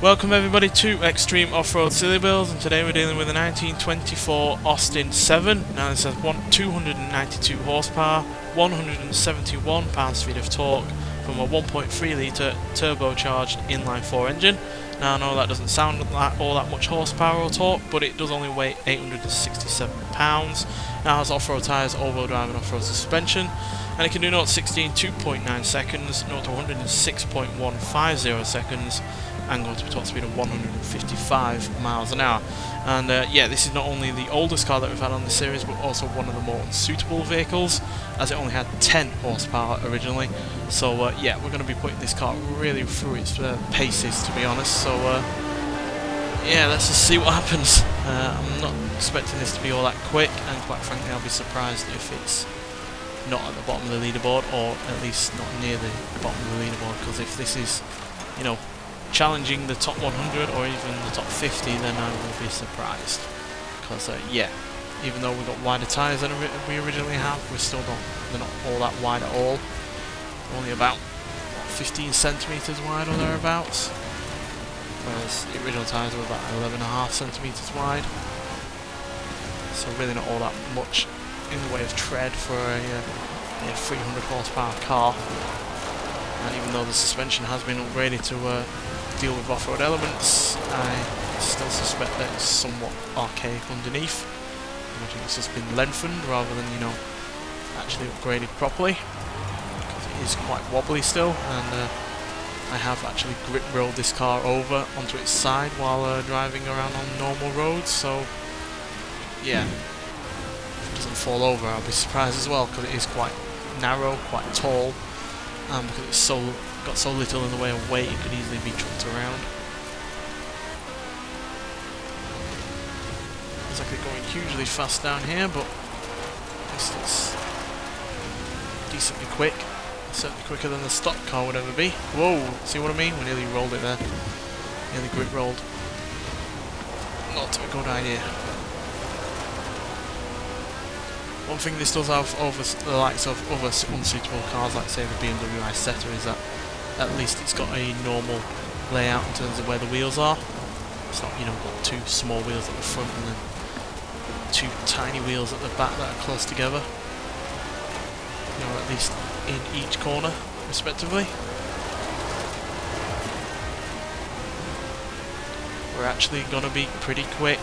Welcome everybody to Extreme Off-Road Silly Builds, and today we're dealing with a 1924 Austin 7. Now this has 292 horsepower, 171 pounds-feet of torque from a 1.3 litre turbocharged inline-4 engine. Now I know that doesn't sound like all that much horsepower or torque, but it does only weigh 867 pounds. Now it has off-road tyres, all-wheel drive and off-road suspension, and it can do 0 to 60 in 2.9 seconds, 0 to 100 in 6.150 seconds, and go to a top speed of 155 miles an hour. And yeah, this is not only the oldest car that we've had on the series, but also one of the more unsuitable vehicles, as it only had 10 horsepower originally. So yeah, we're going to be putting this car really through its paces, to be honest. So yeah, let's just see what happens. I'm not expecting this to be all that quick, and quite frankly I'll be surprised if it's not at the bottom of the leaderboard, or at least not near the bottom of the leaderboard, because if this is, you know, challenging the top 100 or even the top 50, then I will be surprised. Because yeah, even though we've got wider tyres than we originally have, they're not all that wide at all. They're only about 15 centimetres wide or thereabouts, whereas the original tyres were about 11.5 centimetres wide. So really not all that much in the way of tread for a 300 horsepower car. And even though the suspension has been upgraded to deal with off-road elements, I still suspect that it's somewhat archaic underneath. I imagine it's just been lengthened rather than, you know, actually upgraded properly, because it is quite wobbly still. And I have actually grip rolled this car over onto its side while driving around on normal roads, so yeah, if it doesn't fall over I'll be surprised as well, because it is quite narrow, quite tall, and because it's got so little in the way of weight, it could easily be trucked around. Looks like they're going hugely fast down here, but at least it's decently quick. Certainly quicker than the stock car would ever be. Whoa! See what I mean? We nearly rolled it there. Nearly grip rolled. Not a good idea. One thing this does have over the likes of other unsuitable cars, like say the BMW Setter, is that at least it's got a normal layout in terms of where the wheels are. It's not, you know, got two small wheels at the front and then two tiny wheels at the back that are close together. You know, at least in each corner, respectively. We're actually going to be pretty quick.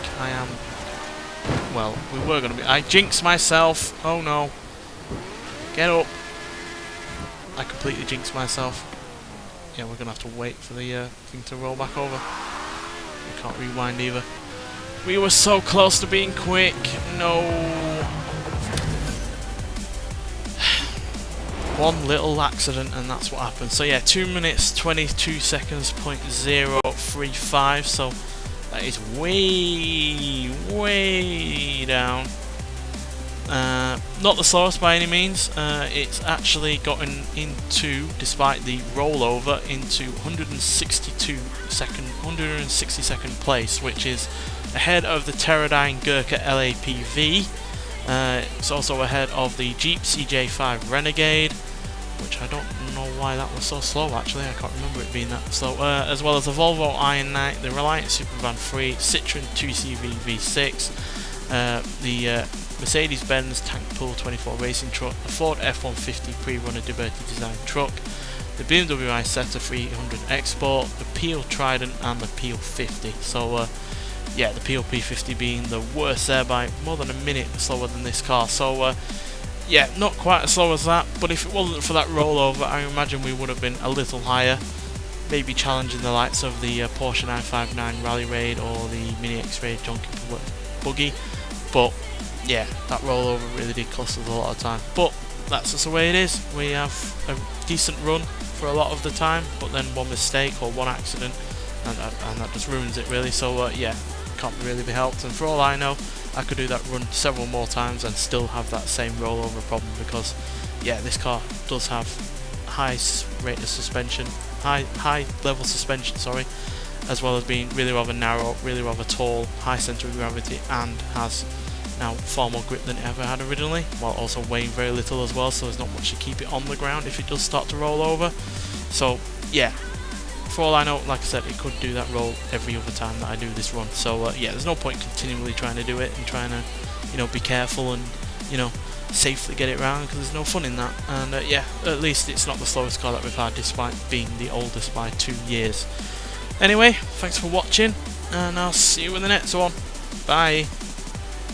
Well, we were going to be. I jinxed myself. Oh no. Get up. I completely jinxed myself. Yeah, we're going to have to wait for the thing to roll back over. We can't rewind either. We were so close to being quick. No. One little accident and that's what happened. So yeah, 2 minutes 22 seconds .035. So that is way down. Not the slowest by any means. It's actually gotten into, despite the rollover, into 160 second place, which is ahead of the Teradyne Gurkha LAPV. It's also ahead of the Jeep CJ5 Renegade, which I don't know why that was so slow actually, I can't remember it being that slow, as well as the Volvo Iron Knight, the Reliant Supervan 3, Citroen 2CV V6, the Mercedes-Benz Tank Pool 24 racing truck, the Ford F-150 pre-runner Liberty design truck, the BMW Setter 300 Export, the Peel Trident and the Peel 50. So yeah, the Peel P50 being the worst there by more than a minute slower than this car. So yeah, not quite as slow as that, but if it wasn't for that rollover, I imagine we would have been a little higher, maybe challenging the likes of the Porsche 959 Rally Raid or the Mini X-Ray Junkie Buggy. But yeah, that rollover really did cost us a lot of time. But that's just the way it is. We have a decent run for a lot of the time, but then one mistake or one accident, and that just ruins it really. So yeah, can't really be helped. And for all I know, I could do that run several more times and still have that same rollover problem, because yeah, this car does have high rate of suspension, high level suspension, sorry, as well as being really rather narrow, really rather tall, high centre of gravity, and has now far more grip than it ever had originally, while also weighing very little as well, so there's not much to keep it on the ground if it does start to roll over. So yeah, for for all I know, like I said, it could do that roll every other time that I do this run. So yeah, there's no point continually trying to do it and trying to, you know, be careful and, you know, safely get it round, because there's no fun in that. And yeah, at least it's not the slowest car that we've had, despite being the oldest by 2 years. Anyway, thanks for watching, and I'll see you in the next one. Bye.